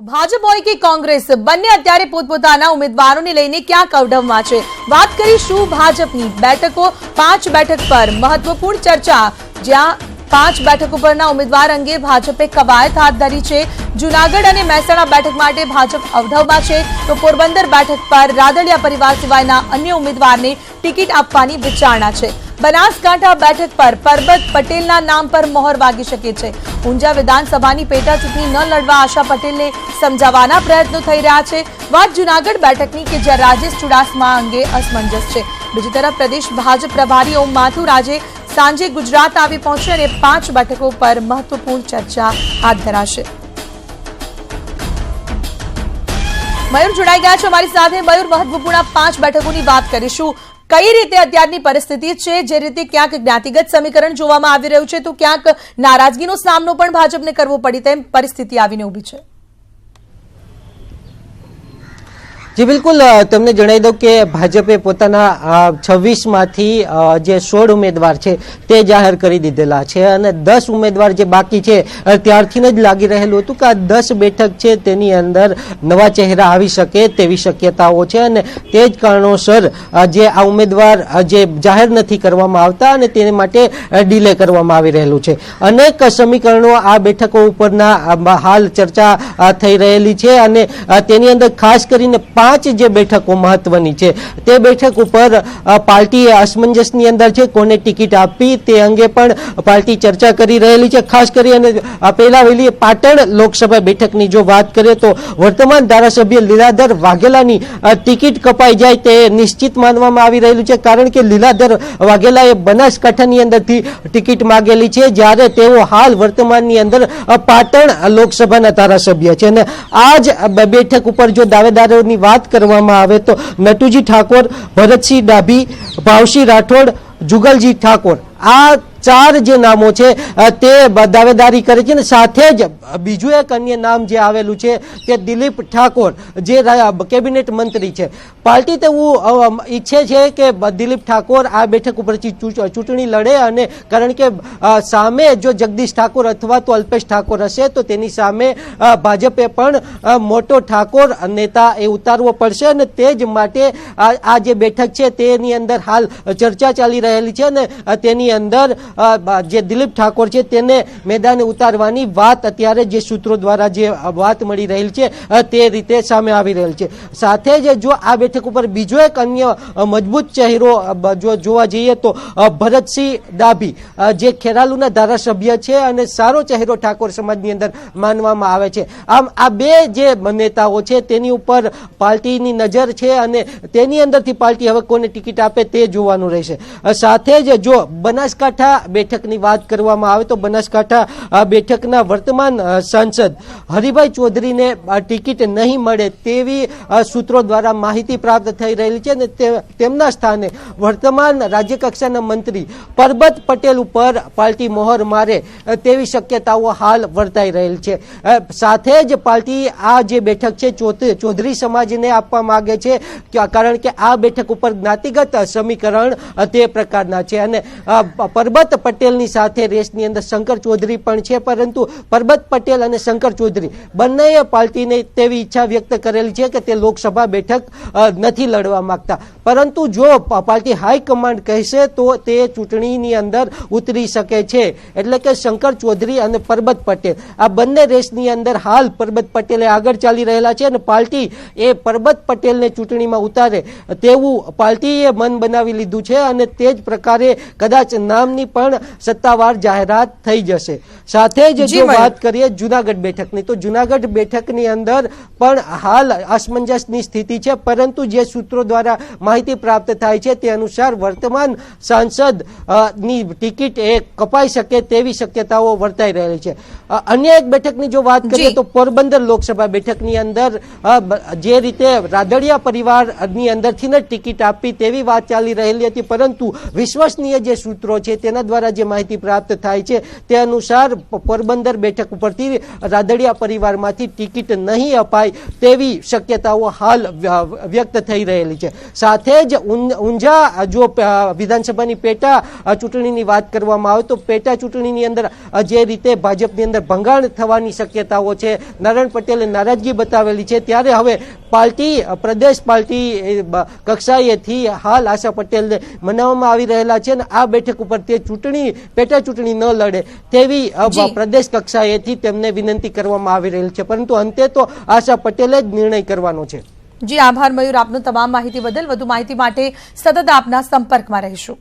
ભાજપ હોય કે કોંગ્રેસ બંને અત્યારે પોતપોતાના ઉમેદવારોને લઈને ક્યાં કવડવમાં છે। વાત કરીશું ભાજપની બેઠકો 5 બેઠક પર મહત્વપૂર્ણ ચર્ચા, જ્યાં 5 બેઠકો પરના ઉમેદવાર અંગે ભાજપે કવાયત હાથ ધરી છે। જૂનાગઢ અને મહેસાણા બેઠક માટે ભાજપ અવઢવમાં છે, તો પોરબંદર બેઠક પર રાદડિયા પરિવાર સિવાયના અન્ય ઉમેદવારને ટિકિટ આપવાની વિચારણા છે। બનાસકાંઠા બેઠક પર પરબત પટેલના નામ પર મોહર વાગી શકે છે। ઊંઝા વિધાનસભાની પેટા ચૂંટણી ન લડવા આશા પટેલને સમજાવવાના પ્રયત્નો થઈ રહ્યા છે। વાત જૂનાગઢ બેઠકની કે જ્યાં રાજેશ ચુડાસમા અંગે અસમંજસ છે। બીજી તરફ પ્રદેશ ભાજપ પ્રભારી ઓમ માથુર આજે સાંજે ગુજરાત આવી પહોંચશે અને 5 બેઠકો પર મહત્વપૂર્ણ ચર્ચા હાથ ધરાશે। મયુર જોડાઈ ગયા છે અમારી સાથે। મયુર, મહત્વપૂર્ણ 5 બેઠકોની વાત કરીશું। કઈ રીતે અત્યારની પરિસ્થિતિ છે, જે રીતે ક્યાંક જ્ઞાતિગત સમીકરણ જોવામાં આવી રહ્યું છે, તો ક્યાંક નારાજગીનો સામનો પણ ભાજપને કરવો પડી તેમ પરિસ્થિતિ આવીને ઊભી છે। જી બિલકુલ, તમને જણાવી દઉં કે ભાજપે પોતાના 26 માંથી જે 16 ઉમેદવાર છે તે જાહેર કરી દીધેલા છે અને 10 ઉમેદવાર જે બાકી છે ત્યારથી જ લાગી રહેલું હતું કે આ 10 બેઠક છે તેની અંદર નવા ચહેરા આવી શકે તેવી શક્યતાઓ છે અને તે જ કારણોસર જે આ ઉમેદવાર જે જાહેર નથી કરવામાં આવતા અને તેને માટે ડિલે કરવામાં આવી રહેલું છે। અનેક સમીકરણો આ બેઠકો ઉપરના હાલ ચર્ચા થઈ રહેલી છે અને તેની અંદર ખાસ કરીને 5 જે બેઠકો મહત્વની છે તે બેઠક ઉપર પાર્ટી અસમંજસની અંદર છે, કોને ટિકિટ આપવી તે અંગે પણ પાર્ટી ચર્ચા કરી રહેલી છે। ખાસ કરીને પહેલા વહેલી પાટણ લોકસભા બેઠકની જો વાત કરીએ તો વર્તમાન ધારાસભ્ય લીલાધર વાઘેલાની ટિકિટ કપાઈ જાય તે નિશ્ચિત માનવામાં આવી રહેલું છે, કારણ કે લીલાધર વાઘેલાએ બનાસકાંઠાની અંદરથી ટિકિટ માંગેલી છે, જ્યારે તેઓ હાલ વર્તમાનની અંદર પાટણ લોકસભાના ધારાસભ્ય છે અને આ જ બેઠક ઉપર જો દાવેદારોની વાત કરવામાં આવે તો નટુજી ઠાકોર, ભરતસિંહ ડાભી, ભાવસિંહ રાઠોડ, જુગલજી ઠાકોર, આ 4 જે નામો છે તે દાવેદારી કરે છે અને સાથે જ બીજું એક અન્ય નામ જે આવેલું છે તે દિલીપ ઠાકોર, જે કેબિનેટ મંત્રી છે। પાર્ટી તેવું ઈચ્છે છે કે દિલીપ ઠાકોર આ બેઠક ઉપરથી ચૂંટણી લડે અને કારણ કે સામે જો જગદીશ ઠાકોર અથવા તો અલ્પેશ ઠાકોર હશે તો તેની સામે ભાજપે પણ મોટો ઠાકોર નેતા એ ઉતારવો પડશે અને તે જ માટે આ જે બેઠક છે તેની અંદર હાલ ચર્ચા ચાલી રહેલી છે અને તેની અંદર જે દિલીપ ઠાકોર છે તેને મેદાને ઉતારવાની વાત અત્યારે જે સૂત્રો દ્વારા જે વાત મળી રહેલ છે તે રીતે સામે આવી રહેલ છે। સાથે જ જો આ બેઠક ઉપર બીજો એક અન્ય મજબૂત ચહેરો જો જોવા જઈએ તો ભરતસિંહ ડાભી, જે ખેરાલુના ધારાસભ્ય છે અને સારો ચહેરો ઠાકોર સમાજની અંદર માનવામાં આવે છે। આમ આ બે જે નેતાઓ છે તેની ઉપર પાર્ટીની નજર છે અને તેની અંદરથી પાર્ટી હવે કોને ટિકિટ આપે તે જોવાનું રહેશે। સાથે જ જો બનાસકાંઠા બેઠકની વાત કરવામાં આવે તો બનાસકાંઠા બેઠકના વર્તમાન સાંસદ હરિભાઈ ચૌધરીને ટિકિટ નહીં મળે તેવી સૂત્રો દ્વારા માહિતી પ્રાપ્ત થઈ રહેલી છે અને તેમના સ્થાને વર્તમાન રાજ્ય કક્ષાના મંત્રી પરબત પટેલ ઉપર પાર્ટી મોહર મારે તેવી શક્યતાઓ હાલ વર્તાઈ રહેલ છે। સાથે જ પાર્ટી આ જે બેઠક છે ચૌધરી સમાજને આપવા માંગે છે, કારણ કે આ બેઠક ઉપર જ્ઞાતિગત સમીકરણ તે પ્રકારના છે અને પરબત પટેલની સાથે રેસની અંદર શંકર ચૌધરી પણ છે, પરંતુ પરબત પટેલ અને શંકર ચૌધરી બંનેએ પાર્ટીને તેવી ઈચ્છા વ્યક્ત કરેલી છે કે તે લોકસભા બેઠક નથી લડવા માંગતા, પરંતુ જો પાર્ટી હાઈકમાન્ડ કહેશે તો તે ચૂંટણીની અંદર ઉતરી શકે છે। એટલે કે શંકર ચૌધરી અને પરબત પટેલ આ બંને રેસની અંદર હાલ પરબત પટેલે આગળ ચાલી રહેલા છે અને પાર્ટી એ પરબત પટેલને ચૂંટણીમાં ઉતારે તેવું પાર્ટીએ મન બનાવી લીધું છે અને તે જ પ્રકારે કદાચ નામની પણ સત્તાવાર જાહેરાત થઈ જશે। સાથે જ જો વાત કરીએ જૂનાગઢ બેઠકની તો જૂનાગઢ બેઠકની અંદર પણ હાલ અસમંજસની સ્થિતિ છે, પરંતુ જે સૂત્રો દ્વારા માહિતી પ્રાપ્ત થાય છે તે અનુસાર વર્તમાન સાંસદ ની ટિકિટ એ કપાઈ શકે તેવી શક્યતાઓ વર્તાઈ રહેલી છે। અન્ય એક બેઠકની જો વાત કરીએ તો પોરબંદર લોકસભા બેઠકની અંદર જે રીતે રાદડિયા પરિવારની અંદરથી જ ટિકિટ આપી તેવી વાત ચાલી રહેલી હતી, પરંતુ વિશ્વસનીય જે સૂત્રો છે તેના દ્વારા જે માહિતી પ્રાપ્ત થાય છે તે અનુસાર પોરબંદર બેઠક ઉપરથી રાદડિયા પરિવારમાંથી ટિકિટ નહીં અપાય તેવી શક્યતાઓ હાલ વ્યક્ત થઈ રહેલી છે. સાથે જ ઊંઝા જો વિધાનસભાની પેટા ચૂંટણીની વાત કરવામાં આવે તો પેટા ચૂંટણીની અંદર જે રીતે ભાજપની અંદર ભંગાણ થવાની શક્યતાઓ છે, નારાયણ પટેલે નારાજગી બતાવેલી છે, ત્યારે હવે પ્રદેશ પાર્ટી કક્ષાએથી હાલ આશા પટેલને મનાવવામાં આવી રહેલા છે અને આ બેઠક ઉપર તે પેટા ચૂંટણી ન લડે તેવી પ્રદેશ કક્ષાએથી તેમને વિનંતી કરવામાં આવી રહેલ છે. પરંતુ અંતે તો આશા પટેલે જ નિર્ણય કરવાનો છે. જી આભાર મયુર, આપનો તમામ માહિતી બદલ. વધુ માહિતી માટે સતત આપના સંપર્કમાં રહીશું.